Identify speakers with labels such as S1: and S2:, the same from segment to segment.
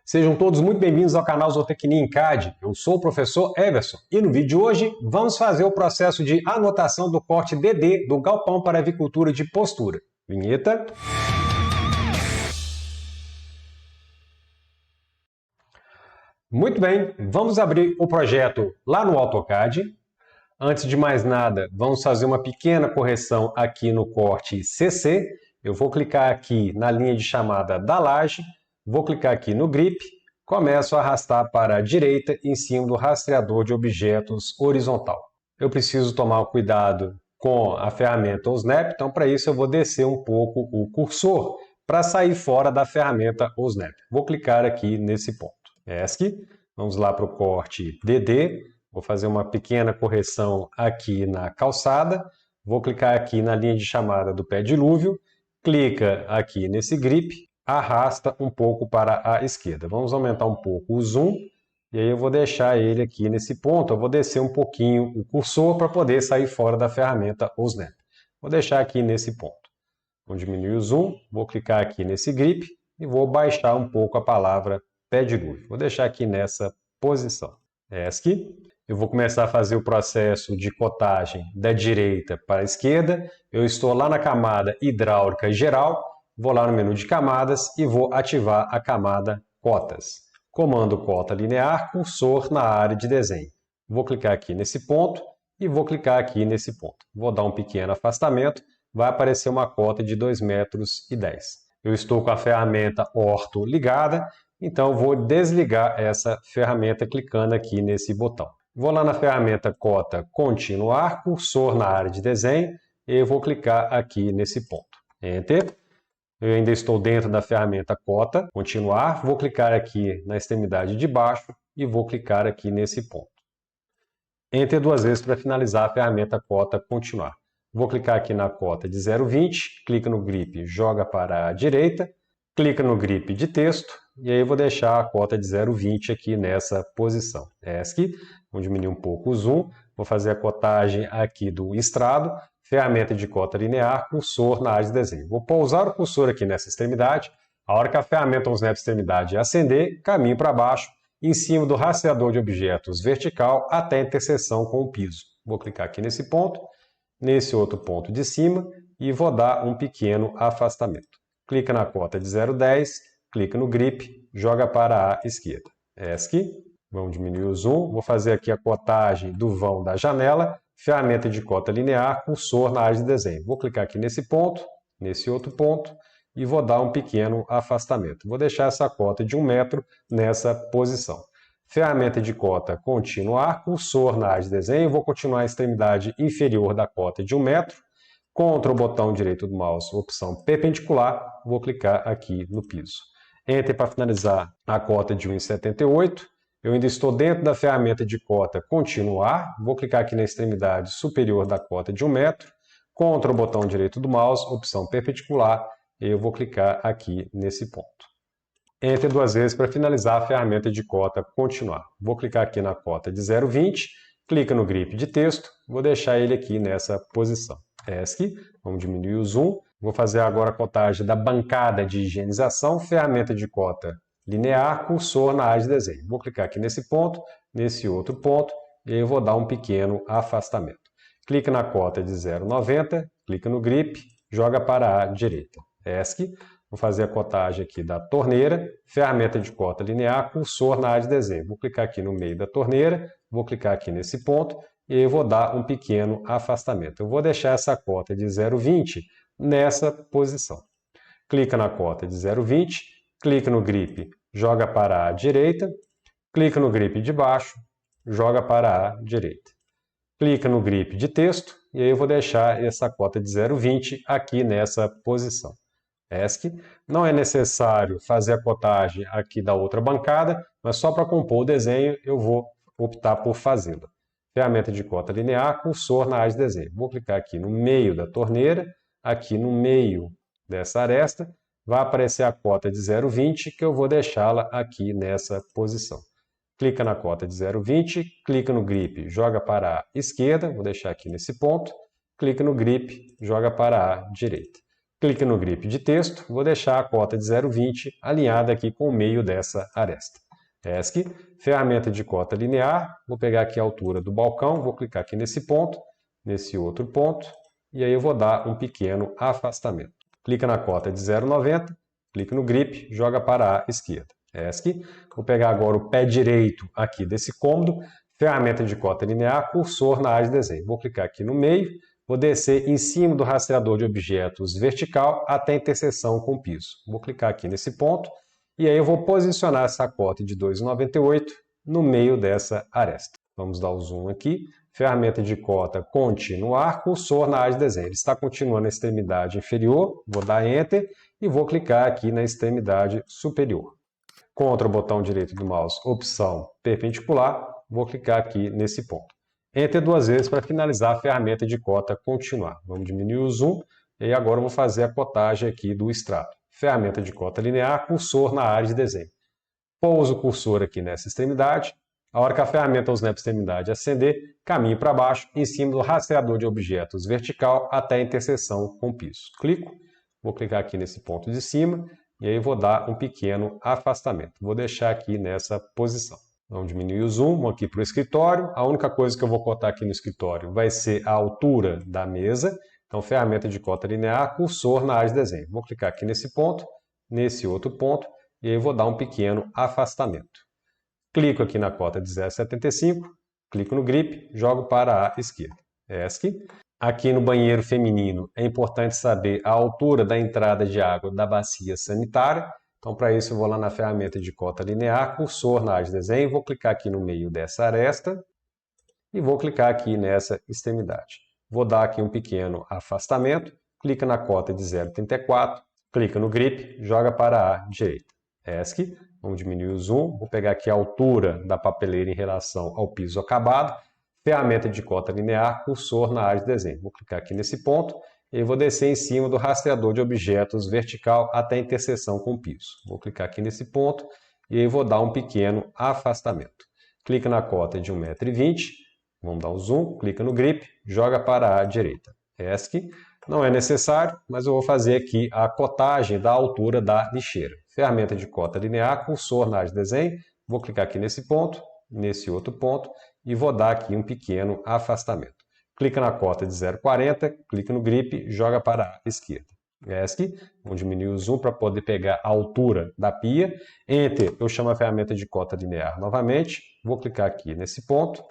S1: Sejam todos muito bem-vindos ao canal Zootecnia em CAD. Eu sou o professor Everson e no vídeo de hoje vamos fazer o processo de anotação do corte DD do galpão para avicultura de postura. Vinheta. Muito bem, vamos abrir o projeto lá no AutoCAD. Antes de mais nada, vamos fazer uma pequena correção aqui no corte CC. Eu vou clicar aqui na linha de chamada da laje, vou clicar aqui no grip, começo a arrastar para a direita em cima do rastreador de objetos horizontal. Eu preciso tomar cuidado com a ferramenta OSNAP, então para isso eu vou descer um pouco o cursor para sair fora da ferramenta OSNAP. Vou clicar aqui nesse ponto. ESC, vamos lá para o corte DD. Vou fazer uma pequena correção aqui na calçada, vou clicar aqui na linha de chamada do pé dilúvio, clica aqui nesse grip, arrasta um pouco para a esquerda. Vamos aumentar um pouco o zoom, e aí eu vou deixar ele aqui nesse ponto, eu vou descer um pouquinho o cursor para poder sair fora da ferramenta OSNAP. Vou deixar aqui nesse ponto. Vou diminuir o zoom, vou clicar aqui nesse grip e vou baixar um pouco a palavra pé dilúvio. Vou deixar aqui nessa posição. ESC. Eu vou começar a fazer o processo de cotagem da direita para a esquerda. Eu estou lá na camada hidráulica geral, vou lá no menu de camadas e vou ativar a camada cotas. Comando cota linear, cursor na área de desenho. Vou clicar aqui nesse ponto e vou clicar aqui nesse ponto. Vou dar um pequeno afastamento, vai aparecer uma cota de 2,10 metros. Eu estou com a ferramenta orto ligada, então vou desligar essa ferramenta clicando aqui nesse botão. Vou lá na ferramenta cota continuar, cursor na área de desenho, e eu vou clicar aqui nesse ponto. Enter. Eu ainda estou dentro da ferramenta cota continuar, vou clicar aqui na extremidade de baixo e vou clicar aqui nesse ponto. Enter duas vezes para finalizar a ferramenta cota continuar. Vou clicar aqui na cota de 0,20, clica no grip, joga para a direita, clica no grip de texto, e aí eu vou deixar a cota de 0,20 aqui nessa posição. ESC, vou diminuir um pouco o zoom, vou fazer a cotagem aqui do estrado, ferramenta de cota linear, cursor na área de desenho. Vou pousar o cursor aqui nessa extremidade, a hora que a ferramenta OSNAP extremidade acender, caminho para baixo, em cima do rastreador de objetos vertical até a interseção com o piso. Vou clicar aqui nesse ponto, nesse outro ponto de cima e vou dar um pequeno afastamento. Clica na cota de 0,10, clica no grip, joga para a esquerda. ESC, vamos diminuir o zoom, vou fazer aqui a cotagem do vão da janela, ferramenta de cota linear, cursor na área de desenho. Vou clicar aqui nesse ponto, nesse outro ponto, e vou dar um pequeno afastamento. Vou deixar essa cota de 1 metro nessa posição. Ferramenta de cota continuar, cursor na área de desenho, vou continuar a extremidade inferior da cota de 1 metro, Ctrl botão direito do mouse, opção perpendicular, vou clicar aqui no piso. Enter para finalizar a cota de 1,78. Eu ainda estou dentro da ferramenta de cota continuar, vou clicar aqui na extremidade superior da cota de 1 metro, Ctrl botão direito do mouse, opção perpendicular, e eu vou clicar aqui nesse ponto. Enter duas vezes para finalizar a ferramenta de cota continuar. Vou clicar aqui na cota de 0,20, clica no grip de texto, vou deixar ele aqui nessa posição. ESC, vamos diminuir o zoom, vou fazer agora a cotagem da bancada de higienização, ferramenta de cota linear, cursor na área de desenho. Vou clicar aqui nesse ponto, nesse outro ponto, e eu vou dar um pequeno afastamento. Clica na cota de 0,90, clica no grip, joga para a direita. ESC, vou fazer a cotagem aqui da torneira, ferramenta de cota linear, cursor na área de desenho. Vou clicar aqui no meio da torneira, vou clicar aqui nesse ponto, e eu vou dar um pequeno afastamento. Eu vou deixar essa cota de 0,20 nessa posição. Clica na cota de 0,20, clica no grip, joga para a direita, clica no grip de baixo, joga para a direita. Clica no grip de texto e aí eu vou deixar essa cota de 0,20 aqui nessa posição. ESC, não é necessário fazer a cotagem aqui da outra bancada, mas só para compor o desenho eu vou optar por fazê-la. Ferramenta de cota linear, cursor na área de desenho. Vou clicar aqui no meio da torneira, aqui no meio dessa aresta, vai aparecer a cota de 0,20 que eu vou deixá-la aqui nessa posição. Clica na cota de 0,20, clica no grip, joga para a esquerda, vou deixar aqui nesse ponto, clica no grip, joga para a direita. clique no grip de texto, vou deixar a cota de 0,20 alinhada aqui com o meio dessa aresta. ESC, ferramenta de cota linear, vou pegar aqui a altura do balcão, vou clicar aqui nesse ponto, nesse outro ponto, e aí eu vou dar um pequeno afastamento. Clica na cota de 0,90, clique no grip, joga para a esquerda. ESC, vou pegar agora o pé direito aqui desse cômodo, ferramenta de cota linear, cursor na área de desenho. Vou clicar aqui no meio, vou descer em cima do rastreador de objetos vertical até a interseção com o piso. Vou clicar aqui nesse ponto e aí eu vou posicionar essa cota de 2,98 no meio dessa aresta. Vamos dar o zoom aqui. Ferramenta de cota continuar, cursor na área de desenho. Ele está continuando na extremidade inferior, vou dar Enter e vou clicar aqui na extremidade superior. Contra o botão direito do mouse, opção perpendicular, vou clicar aqui nesse ponto. Enter duas vezes para finalizar a ferramenta de cota continuar. Vamos diminuir o zoom e agora eu vou fazer a cotagem aqui do extrato. Ferramenta de cota linear, cursor na área de desenho. Pouso o cursor aqui nessa extremidade. A hora que a ferramenta usar na extremidade acender, caminho para baixo em cima do rastreador de objetos vertical até a interseção com o piso. Clico, vou clicar aqui nesse ponto de cima e aí vou dar um pequeno afastamento. Vou deixar aqui nessa posição. Vamos diminuir o zoom, vamos aqui para o escritório. A única coisa que eu vou cotar aqui no escritório vai ser a altura da mesa. Então, ferramenta de cota linear, cursor na área de desenho. Vou clicar aqui nesse ponto, nesse outro ponto, e aí vou dar um pequeno afastamento. Clico aqui na cota de 0,75, clico no grip, jogo para a esquerda. ESC. Aqui no banheiro feminino é importante saber a altura da entrada de água da bacia sanitária. Então, para isso, eu vou lá na ferramenta de cota linear, cursor na área de desenho, vou clicar aqui no meio dessa aresta e vou clicar aqui nessa extremidade. Vou dar aqui um pequeno afastamento, clica na cota de 0,34, clica no grip, joga para a direita. ESC, vamos diminuir o zoom, vou pegar aqui a altura da papeleira em relação ao piso acabado, ferramenta de cota linear, cursor na área de desenho. Vou clicar aqui nesse ponto e vou descer em cima do rastreador de objetos vertical até a interseção com o piso. Vou clicar aqui nesse ponto e aí vou dar um pequeno afastamento. Clica na cota de 1,20 m, vamos dar um zoom, clica no grip, joga para a direita. ESC, não é necessário, mas eu vou fazer aqui a cotagem da altura da lixeira. Ferramenta de cota linear, cursor na área de desenho, vou clicar aqui nesse ponto, nesse outro ponto e vou dar aqui um pequeno afastamento. Clica na cota de 0,40, clica no grip, joga para a esquerda. ESC, vou diminuir o zoom para poder pegar a altura da pia. Enter, eu chamo a ferramenta de cota linear novamente, vou clicar aqui nesse ponto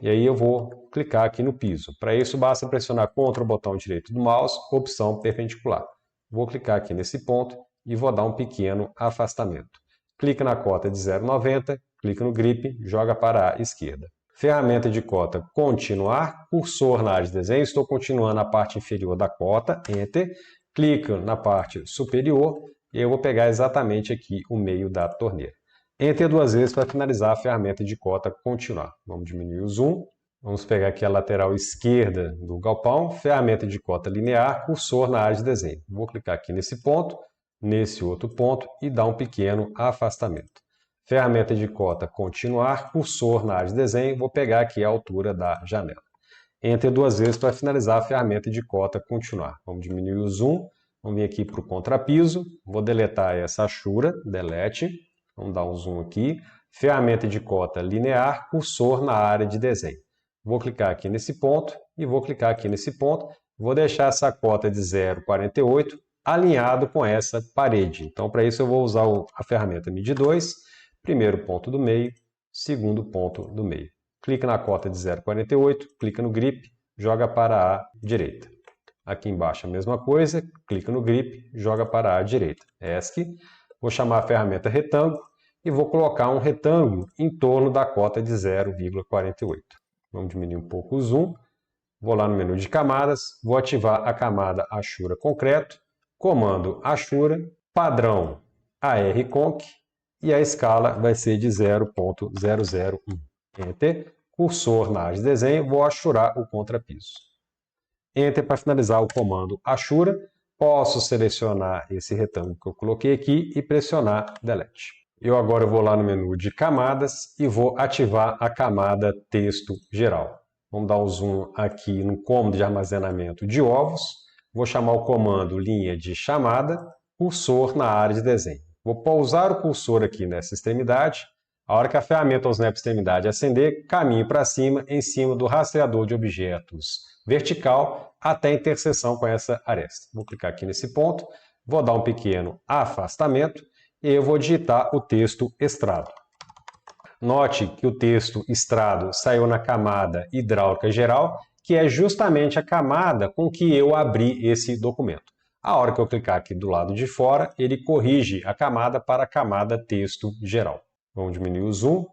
S1: e aí eu vou clicar aqui no piso. Para isso basta pressionar contra o botão direito do mouse, opção perpendicular. Vou clicar aqui nesse ponto e vou dar um pequeno afastamento. Clica na cota de 0,90, clica no grip, joga para a esquerda. Ferramenta de cota continuar, cursor na área de desenho, estou continuando na parte inferior da cota, Enter, clico na parte superior e eu vou pegar exatamente aqui o meio da torneira. Enter duas vezes para finalizar a ferramenta de cota continuar. Vamos diminuir o zoom, vamos pegar aqui a lateral esquerda do galpão, ferramenta de cota linear, cursor na área de desenho. Vou clicar aqui nesse ponto, nesse outro ponto e dar um pequeno afastamento. Ferramenta de cota continuar, cursor na área de desenho, vou pegar aqui a altura da janela. Enter duas vezes para finalizar a ferramenta de cota continuar. Vamos diminuir o zoom, vamos vir aqui para o contrapiso, vou deletar essa achura, delete, vamos dar um zoom aqui. Ferramenta de cota linear, cursor na área de desenho. Vou clicar aqui nesse ponto e vou clicar aqui nesse ponto. Vou deixar essa cota de 0,48 alinhado com essa parede. Então, para isso eu vou usar a ferramenta Mid 2, primeiro ponto do meio, segundo ponto do meio. Clica na cota de 0,48, clica no grip, joga para a direita. Aqui embaixo a mesma coisa, clica no grip, joga para a direita. ESC, vou chamar a ferramenta retângulo e vou colocar um retângulo em torno da cota de 0,48. Vamos diminuir um pouco o zoom, vou lá no menu de camadas, vou ativar a camada Achura Concreto, comando Achura, padrão ARConc e a escala vai ser de 0,001. Enter, cursor na área de desenho, vou achurar o contrapiso. Enter para finalizar o comando Achura, posso selecionar esse retângulo que eu coloquei aqui e pressionar Delete. Eu agora vou lá no menu de camadas e vou ativar a camada Texto Geral. Vamos dar um zoom aqui no cômodo de armazenamento de ovos. vou chamar o comando linha de chamada, cursor na área de desenho. Vou pousar o cursor aqui nessa extremidade. A hora que a ferramenta ou snap extremidade acender, caminho para cima em cima do rastreador de objetos vertical até a interseção com essa aresta. Vou clicar aqui nesse ponto, vou dar um pequeno afastamento e eu vou digitar o texto estrado. Note que o texto estrado saiu na camada hidráulica geral, que é justamente a camada com que eu abri esse documento. A hora que eu clicar aqui do lado de fora, ele corrige a camada para a camada texto geral. Vamos diminuir o zoom.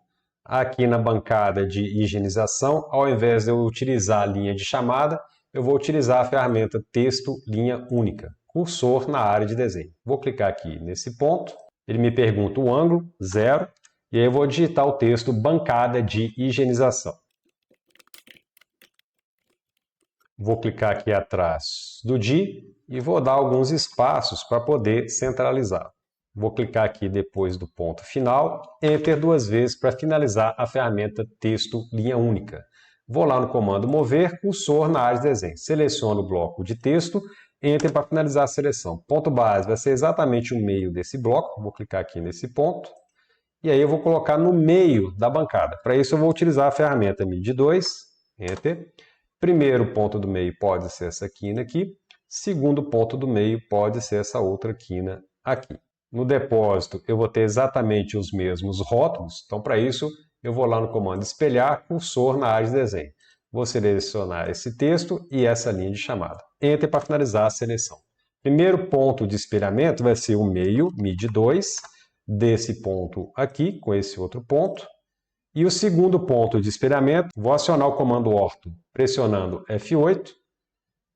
S1: Aqui na bancada de higienização, ao invés de eu utilizar a linha de chamada, eu vou utilizar a ferramenta texto linha única, cursor na área de desenho. Vou clicar aqui nesse ponto, ele me pergunta o ângulo, 0, e aí eu vou digitar o texto bancada de higienização. Vou clicar aqui atrás do DI e vou dar alguns espaços para poder centralizar. Vou clicar aqui depois do ponto final, Enter 2 vezes para finalizar a ferramenta texto linha única. Vou lá no comando mover, cursor na área de desenho. Seleciono o bloco de texto, Enter para finalizar a seleção. Ponto base vai ser exatamente o meio desse bloco. Vou clicar aqui nesse ponto. E aí eu vou colocar no meio da bancada. Para isso eu vou utilizar a ferramenta MID2, Enter. Primeiro ponto do meio pode ser essa quina aqui. Segundo ponto do meio pode ser essa outra quina aqui. No depósito, eu vou ter exatamente os mesmos rótulos. Então, para isso, eu vou lá no comando espelhar, cursor na área de desenho. Vou selecionar esse texto e essa linha de chamada. Enter para finalizar a seleção. Primeiro ponto de espelhamento vai ser o meio, MID2, desse ponto aqui, com esse outro ponto. E o segundo ponto de espelhamento, vou acionar o comando orto, pressionando F8.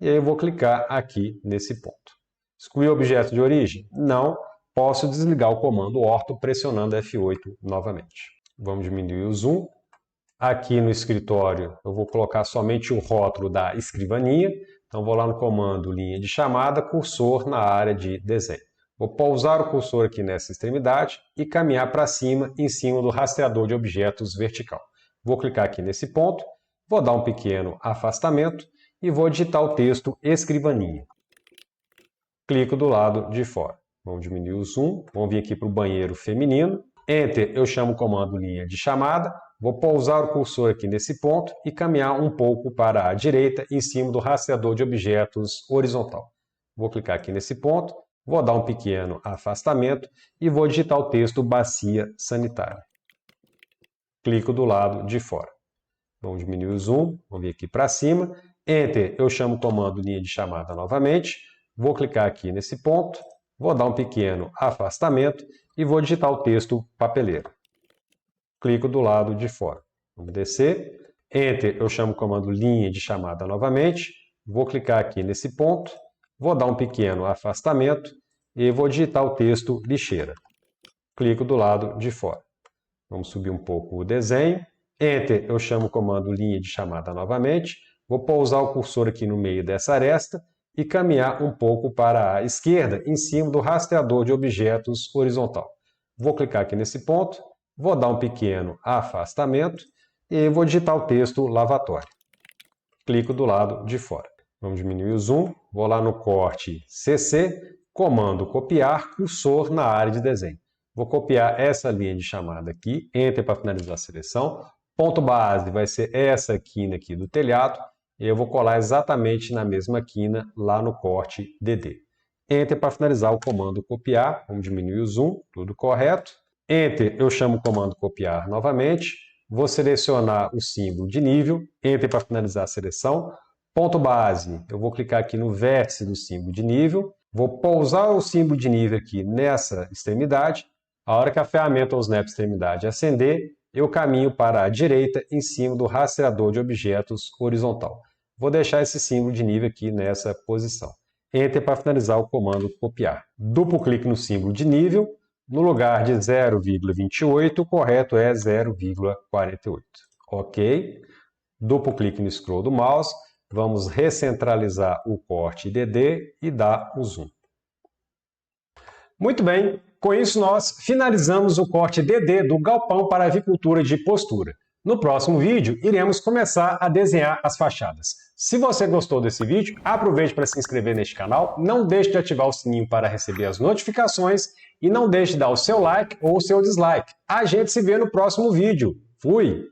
S1: E aí eu vou clicar aqui nesse ponto. Excluir o objeto de origem? Não. Posso desligar o comando orto pressionando F8 novamente. Vamos diminuir o zoom. Aqui no escritório eu vou colocar somente o rótulo da escrivaninha. Então vou lá no comando linha de chamada, cursor na área de desenho. Vou pousar o cursor aqui nessa extremidade e caminhar para cima em cima do rastreador de objetos vertical. Vou clicar aqui nesse ponto, vou dar um pequeno afastamento e vou digitar o texto escrivaninha. Clico do lado de fora. Vamos diminuir o zoom, vamos vir aqui para o banheiro feminino. Enter, eu chamo o comando linha de chamada. Vou pousar o cursor aqui nesse ponto e caminhar um pouco para a direita em cima do rastreador de objetos horizontal. Vou clicar aqui nesse ponto, vou dar um pequeno afastamento e vou digitar o texto bacia sanitária. Clico do lado de fora. Vamos diminuir o zoom, vamos vir aqui para cima. Enter, eu chamo o comando linha de chamada novamente. Vou clicar aqui nesse ponto. Vou dar um pequeno afastamento e vou digitar o texto papeleira. Clico do lado de fora. Vamos descer. Enter, eu chamo o comando linha de chamada novamente. Vou clicar aqui nesse ponto. Vou dar um pequeno afastamento e vou digitar o texto lixeira. Clico do lado de fora. Vamos subir um pouco o desenho. Enter, eu chamo o comando linha de chamada novamente. Vou pousar o cursor aqui no meio dessa aresta e caminhar um pouco para a esquerda, em cima do rastreador de objetos horizontal. Vou clicar aqui nesse ponto, vou dar um pequeno afastamento e vou digitar o texto lavatório. Clico do lado de fora. Vamos diminuir o zoom, vou lá no corte CC, comando copiar, cursor na área de desenho. Vou copiar essa linha de chamada aqui, Enter para finalizar a seleção. Ponto base vai ser essa quina aqui do telhado. E eu vou colar exatamente na mesma quina lá no corte DD. Enter para finalizar o comando copiar. Vamos diminuir o zoom, tudo correto. Enter, eu chamo o comando copiar novamente. Vou selecionar o símbolo de nível. Enter para finalizar a seleção. Ponto base, eu vou clicar aqui no vértice do símbolo de nível. Vou pousar o símbolo de nível aqui nessa extremidade. A hora que a ferramenta ou snap extremidade acender, eu caminho para a direita em cima do rastreador de objetos horizontal. Vou deixar esse símbolo de nível aqui nessa posição. Enter para finalizar o comando copiar. Duplo clique no símbolo de nível. No lugar de 0,28, o correto é 0,48. Ok. Duplo clique no scroll do mouse. Vamos recentralizar o corte DD e dar o zoom. Muito bem. Com isso, nós finalizamos o corte DD do galpão para avicultura de postura. No próximo vídeo, iremos começar a desenhar as fachadas. Se você gostou desse vídeo, aproveite para se inscrever neste canal, não deixe de ativar o sininho para receber as notificações e não deixe de dar o seu like ou o seu dislike. A gente se vê no próximo vídeo. Fui!